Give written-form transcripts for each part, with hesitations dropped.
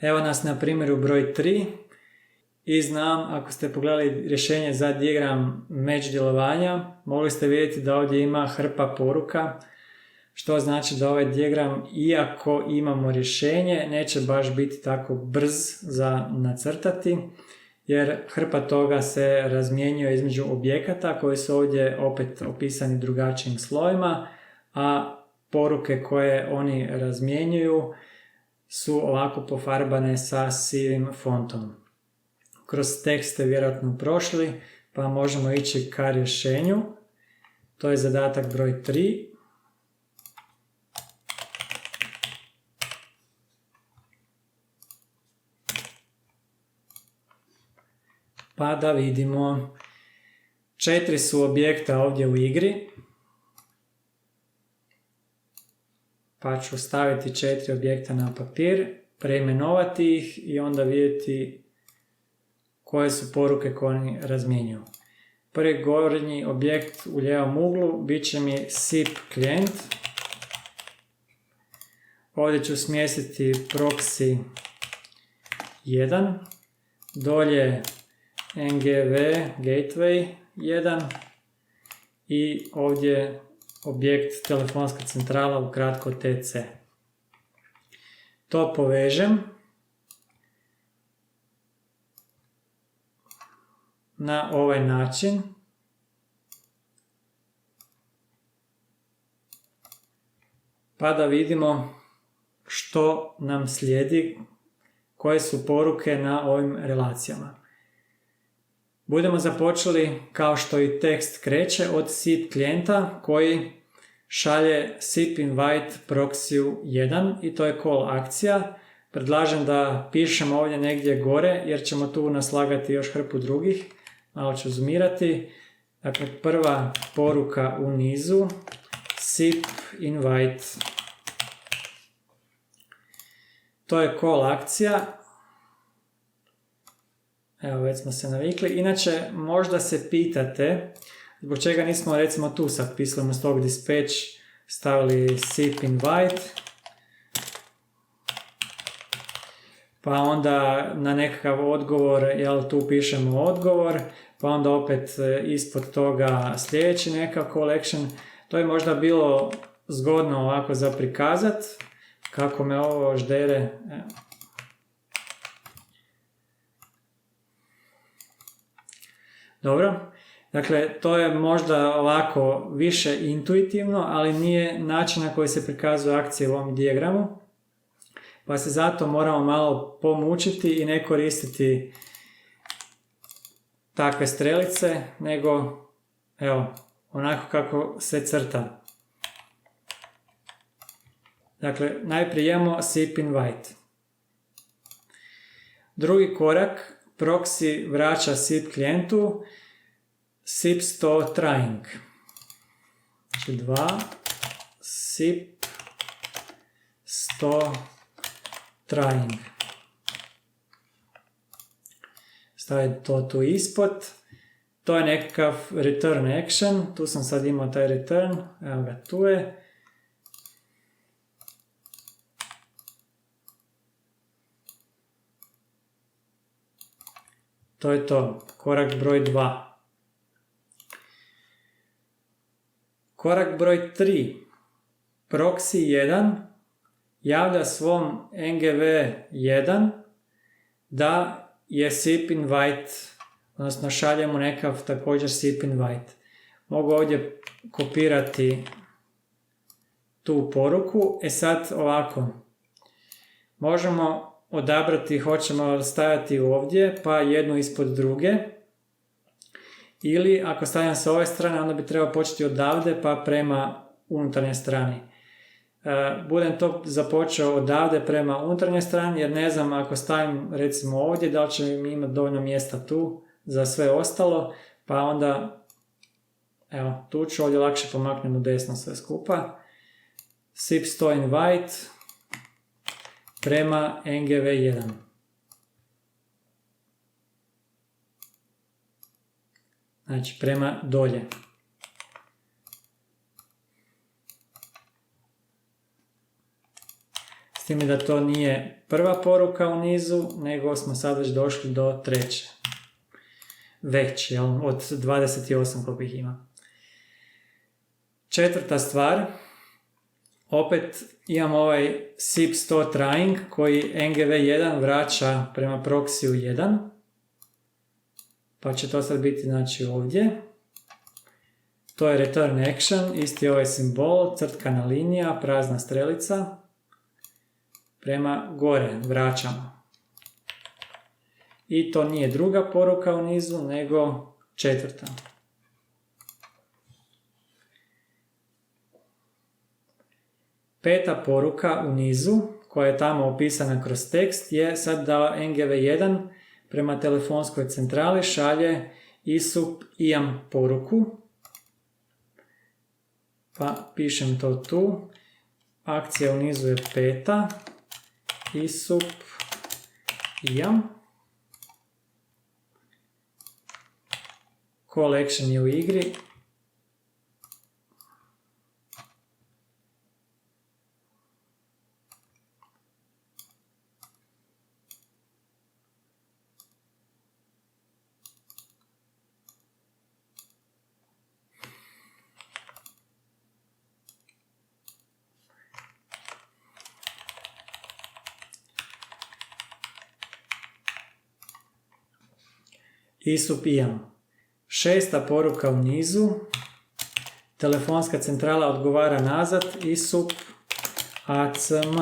Evo nas na primjeru broj 3 i znam, ako ste pogledali rješenje za dijagram međudjelovanja, mogli ste vidjeti da ovdje ima hrpa poruka, što znači da ovaj dijagram, iako imamo rješenje, neće baš biti tako brz za nacrtati, jer hrpa toga se razmjenjuje između objekata koji su ovdje opet opisani drugačijim slojima, a poruke koje oni razmjenjuju su ovako pofarbane sa sivim fontom. Kroz tekst ste vjerojatno prošli, pa možemo ići ka rješenju. To je zadatak broj 3. Pa da vidimo. 4 su objekta ovdje u igri. Pa ću staviti 4 objekta na papir, preimenovati ih i onda vidjeti koje su poruke koje oni razmjenjuju. Prvi gornji objekt u lijevom uglu bit će mi SIP klijent. Ovdje ću smjestiti proxy 1, dolje NGV gateway 1 i ovdje objekt telefonska centrala, ukratko TC. To povežem na ovaj način. Pa da vidimo što nam slijedi, koje su poruke na ovim relacijama. Budemo započeli, kao što i tekst kreće, od SIP klijenta koji šalje SIP invite proxy 1 i to je call akcija. Predlažem da pišemo ovdje negdje gore jer ćemo tu naslagati još hrpu drugih. Malo ću zoomirati. Dakle, prva poruka u nizu SIP invite. To je call akcija. Evo, već smo se navikli. Inače, možda se pitate zbog čega nismo recimo tu sad pisali umjesto ovog dispatch stavili SIP invite, pa onda na nekakav odgovor, jel, tu pišemo odgovor, pa onda opet ispod toga sljedeći nekakav call action. To je možda bilo zgodno ovako za prikazat, kako me ovo ždere. Dobro, dakle to je možda ovako više intuitivno, ali nije način na koji se prikazuju akcije u ovom dijagramu, pa se zato moramo malo pomučiti i ne koristiti takve strelice, nego evo, onako kako se crta. Dakle, najprije imamo SIP invite. Drugi korak, proxy vraća SIP klijentu SIP 100 trying. Znači 2 SIP 100 trying. Staviti to tu ispod. To je nekakav return action. Tu sam sad imao taj return. Evo ga, tu je. To je to. Korak broj 2. Korak broj 3. Proxy 1 javlja svom NGV 1 da je SIP invite, odnosno šaljemo nekav također SIP invite. Mogu ovdje kopirati tu poruku. Sad ovako. Možemo odabrati, hoćemo staviti ovdje, pa jednu ispod druge. Ili ako stavljam sa ove strane, onda bi trebao početi odavde pa prema unutarnje strani. Budem to započeo odavde prema unutarnje strani, jer ne znam ako stavim recimo ovdje, da li će mi imati dovoljno mjesta tu za sve ostalo, pa onda evo, tu ću ovdje lakše pomaknem u desno sve skupa. SIP 100 invite prema NGV 1. Znači prema dolje. S tim da to nije prva poruka u nizu, nego smo sad već došli do treće. Već, jel? Od 28 koliko ih ima. Četvrta stvar, opet imamo ovaj SIP 100 trying koji NGV1 vraća prema proxiju 1. Pa će to sad biti znači ovdje. To je return action, isti ovaj simbol, crtkana linija, prazna strelica. Prema gore vraćamo. I to nije druga poruka u nizu, nego četvrta. Peta poruka u nizu, koja je tamo opisana kroz tekst, je sad da NGV1 prema telefonskoj centrali šalje ISUP IAM poruku. Pa pišem to tu. Akcija u nizu je peta. ISUP IAM. Call action je u igri. ISUP IAM. Šesta poruka u nizu. Telefonska centrala odgovara nazad. ISUP ACM.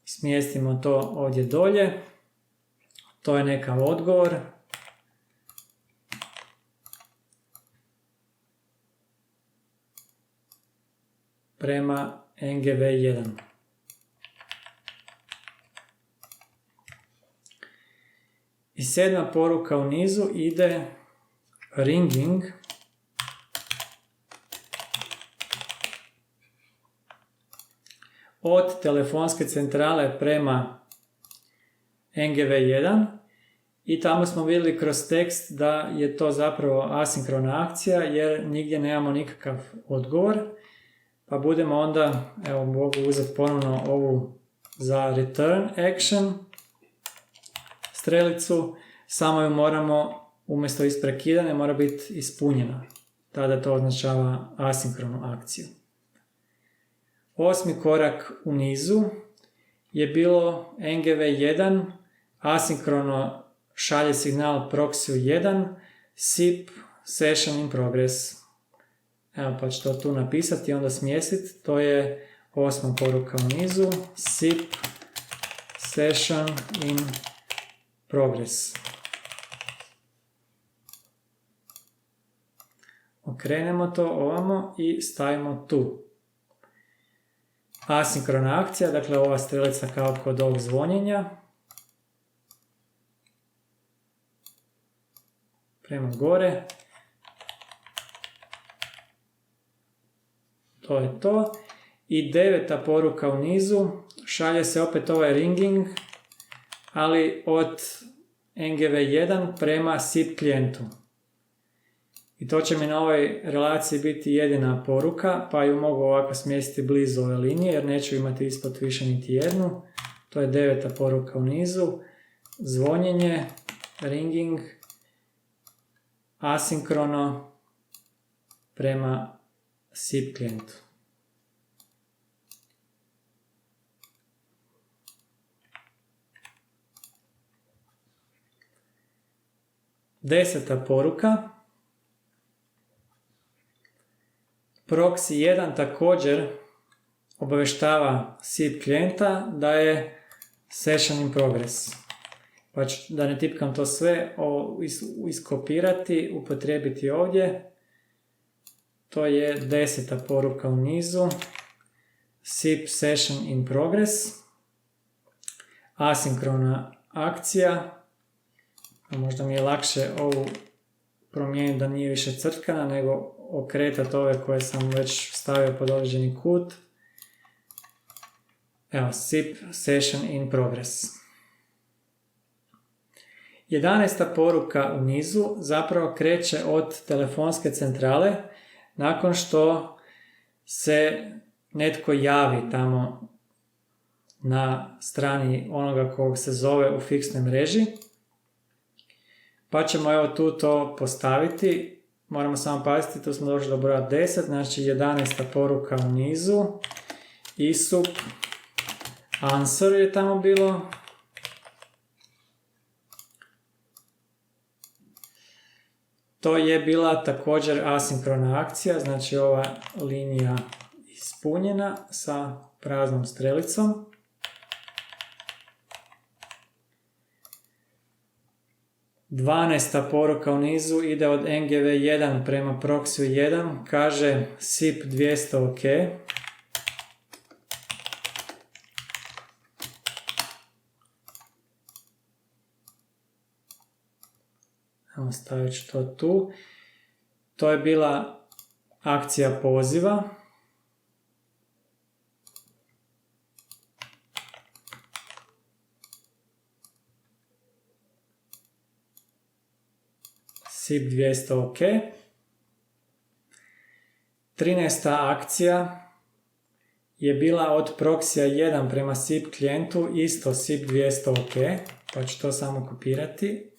Smjestimo to ovdje dolje. To je nekav odgovor. Prema NGV1. I sedma poruka u nizu ide ringing. Od telefonske centrale prema NGV1 i tamo smo vidjeli kroz tekst da je to zapravo asinkrona akcija jer nigdje nemamo nikakav odgovor. Pa budemo onda, evo mogu uzeti ponovno ovu za return action strelicu, samo ju moramo umjesto isprekidane mora biti ispunjena. Tada to označava asinkronu akciju. Osmi korak u nizu je bilo NGV1 asinkrono šalje signal proxyu 1 SIP session in progress. Evo pa ću to tu napisati i onda smjestiti. To je osma poruka u nizu. SIP session in progress. Okrenemo to ovamo i stavimo tu. Asinkrona akcija, dakle ova strelica kao kod ovog zvonjenja. Prema gore. To je to. I deveta poruka u nizu. Šalje se opet ovaj ringing, ali od NGV1 prema SIP klijentu. I to će mi na ovoj relaciji biti jedina poruka, pa ju mogu ovako smjestiti blizu ove linije, jer neću imati ispod više niti jednu. To je deveta poruka u nizu. Zvonjenje, ringing, asinkrono prema SIP klijentu. Deseta poruka. Proxy 1 također obavještava SIP klijenta da je session in progress. Pa ću, da ne tipkam to sve, iskopirati, upotrijebiti ovdje. To je deseta poruka u nizu. SIP session in progress. Asinkrona akcija. A možda mi je lakše ovu promijeniti da nije više crtkana, nego okretati ove koje sam već stavio pod određeni kut. Evo, SIP session in progress. 11. poruka u nizu zapravo kreće od telefonske centrale nakon što se netko javi tamo na strani onoga kog se zove u fiksnoj mreži. Pa ćemo evo tu to postaviti. Moramo samo paziti, tu smo došli do broja 10, znači 11. poruka u nizu. ISUP answer je tamo bilo. To je bila također asinkrona akcija, znači ova linija ispunjena sa praznom strelicom. Dvanaesta poruka u nizu ide od NGV1 prema Proxy 1, kaže SIP 200 OK. Evo stavit ću to tu. To je bila akcija poziva. SIP 200 OK. 13. akcija je bila od Proxy 1 prema SIP klijentu, isto SIP 200 OK, pa ću to samo kopirati.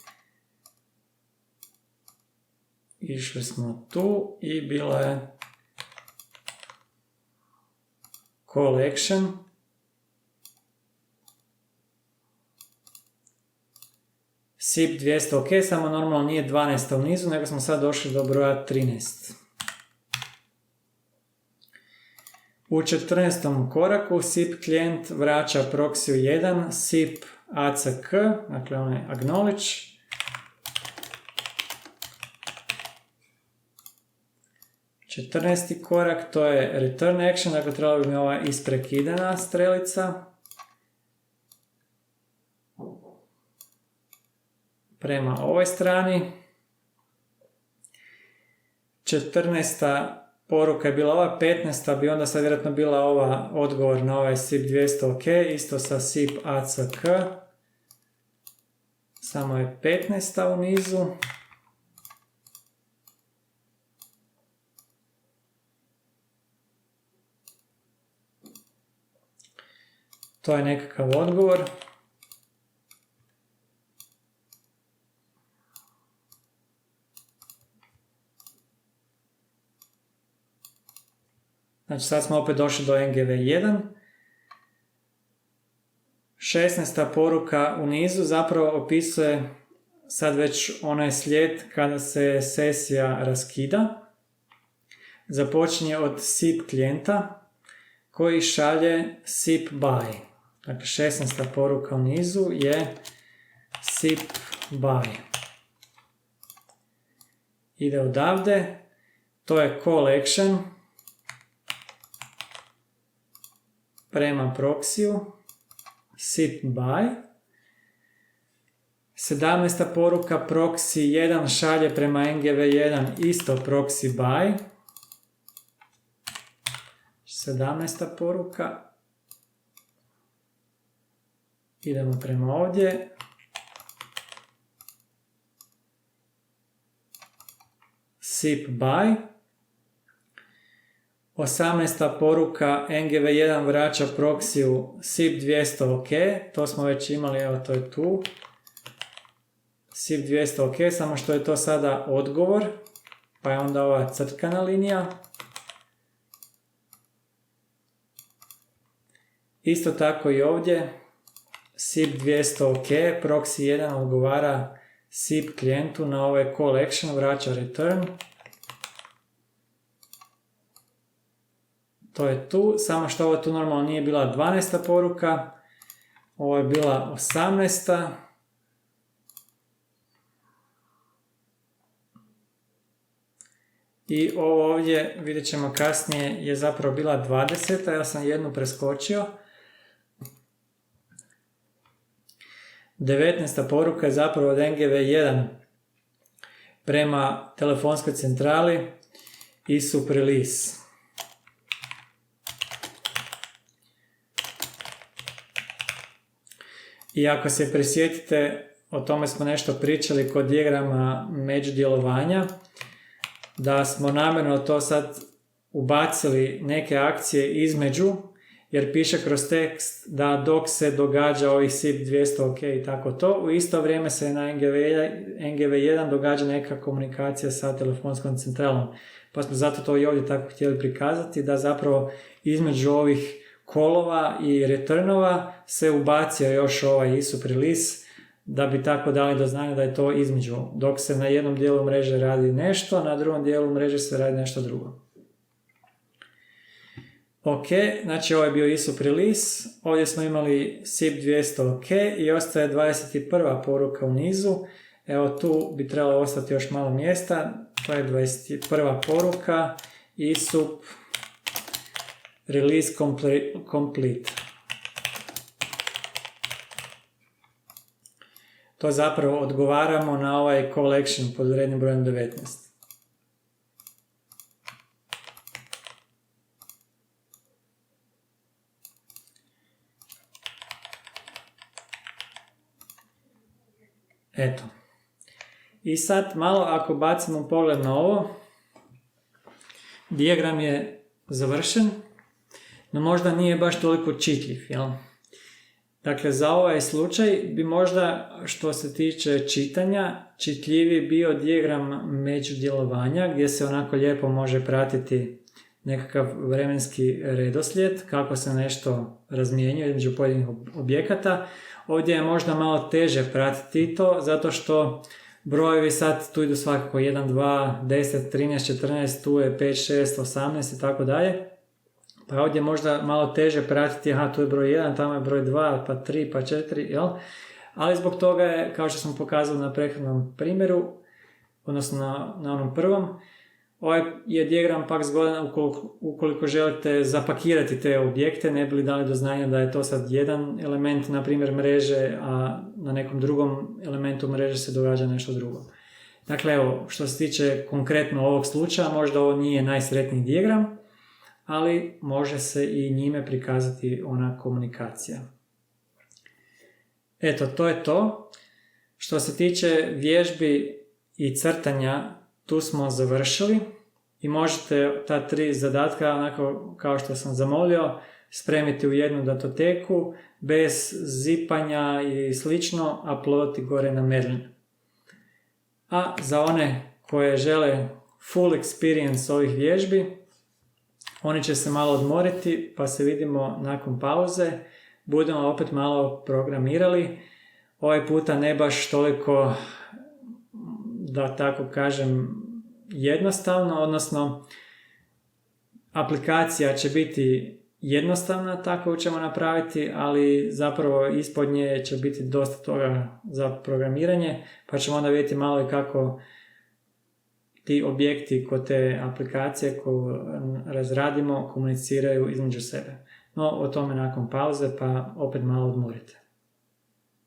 Išli smo tu i bilo je call action. SIP 200 OK, samo normalno nije 12 u nizu, nego smo sad došli do broja 13. U 14. koraku SIP klijent vraća Proxy 1, SIP ACK, dakle onaj acknowledge. Četrnaesti korak, to je return action, dakle trebala bi mi ova isprekidana strelica prema ovoj strani. 14. poruka je bila ova, 15. bi onda sad vjerojatno bila ova odgovor na ovaj SIP 200 OK, isto sa SIP ACK, samo je 15. u nizu. To je nekakav odgovor. Znači sad smo opet došli do NGV1. 16. poruka u nizu zapravo opisuje sad već onaj slijed kada se sesija raskida. Započinje od SIP klijenta koji šalje SIP buy. Dakle, 16. poruka u nizu je SIP buy. Ide odavde. To je call action prema proxiju. SIP buy. 17. poruka proxy 1 šalje prema NGV1 isto proxy buy. 17. poruka. Idemo prema ovdje. SIP buy. 18. poruka NGV1 vraća proxiju SIP 200 OK. To smo već imali, evo to je tu. SIP 200 OK, samo što je to sada odgovor. Pa je onda ova crtkana linija. Isto tako i ovdje. SIP 200 OK, proxy 1 odgovara SIP klijentu na ovaj call action, vraća return. To je tu, samo što ovo tu normalno nije bila 12. poruka, ovo je bila 18. I ovo ovdje, vidjet ćemo kasnije, je zapravo bila 20. Ja sam jednu preskočio. 19. poruka je zapravo od NGV1 prema telefonskoj centrali ISUP release. I ako se prisjetite, o tome smo nešto pričali kod dijagrama međudjelovanja, da smo namjerno to sad ubacili neke akcije između, jer piše kroz tekst da dok se događa ovih SIP 200 OK i tako to, u isto vrijeme se na NGV1 događa neka komunikacija sa telefonskom centralom. Pa smo zato to i ovdje tako htjeli prikazati, da zapravo između ovih kolova i returnova se ubacio još ovaj ISUP release, da bi tako dali do znanja da je to između. Dok se na jednom dijelu mreže radi nešto, na drugom dijelu mreže se radi nešto drugo. Ok, znači ovo je bio ISUP release, ovdje smo imali SIP 200 OK i ostaje 21. poruka u nizu. Evo tu bi trebalo ostati još malo mjesta, to je 21. poruka, ISUP release complete. To zapravo odgovaramo na ovaj call action pod rednim brojem 19. Eto. I sad malo ako bacimo pogled na ovo, dijagram je završen, no možda nije baš toliko čitljiv, jel? Dakle, za ovaj slučaj bi možda, što se tiče čitanja, čitljiviji bio dijagram međudjelovanja, gdje se onako lijepo može pratiti nekakav vremenski redoslijed, kako se nešto razmijenjuje između pojedinih objekata. Ovdje je možda malo teže pratiti to, zato što brojevi sad tu idu svakako 1, 2, 10, 13, 14, tu je 5, 6, 18 i tako dalje. Pa ovdje je možda malo teže pratiti, aha, tu je broj 1, tamo je broj 2, pa 3, pa 4, jel? Ali zbog toga je, kao što smo pokazali na prethodnom primjeru, odnosno na onom prvom, ovaj je dijagram pak zgodan ukoliko želite zapakirati te objekte, ne bi li dali do znanja da je to sad jedan element, na primjer mreže, a na nekom drugom elementu mreže se događa nešto drugo. Dakle, evo, što se tiče konkretno ovog slučaja, možda ovo nije najsretniji dijagram, ali može se i njime prikazati ona komunikacija. Eto, to je to. Što se tiče vježbi i crtanja, tu smo završili i možete ta 3 zadatka, onako kao što sam zamolio, spremiti u jednu datoteku, bez zipanja i slično, uploaditi gore na Merlin. A za one koje žele full experience ovih vježbi, oni će se malo odmoriti, pa se vidimo nakon pauze. Budemo opet malo programirali. Ovaj puta ne baš toliko, da tako kažem, jednostavno, odnosno aplikacija će biti jednostavna, tako ćemo napraviti, ali zapravo ispod nje će biti dosta toga za programiranje, pa ćemo onda vidjeti malo i kako ti objekti kod te aplikacije koju razradimo komuniciraju između sebe. No, o tome nakon pauze, pa opet malo odmorite.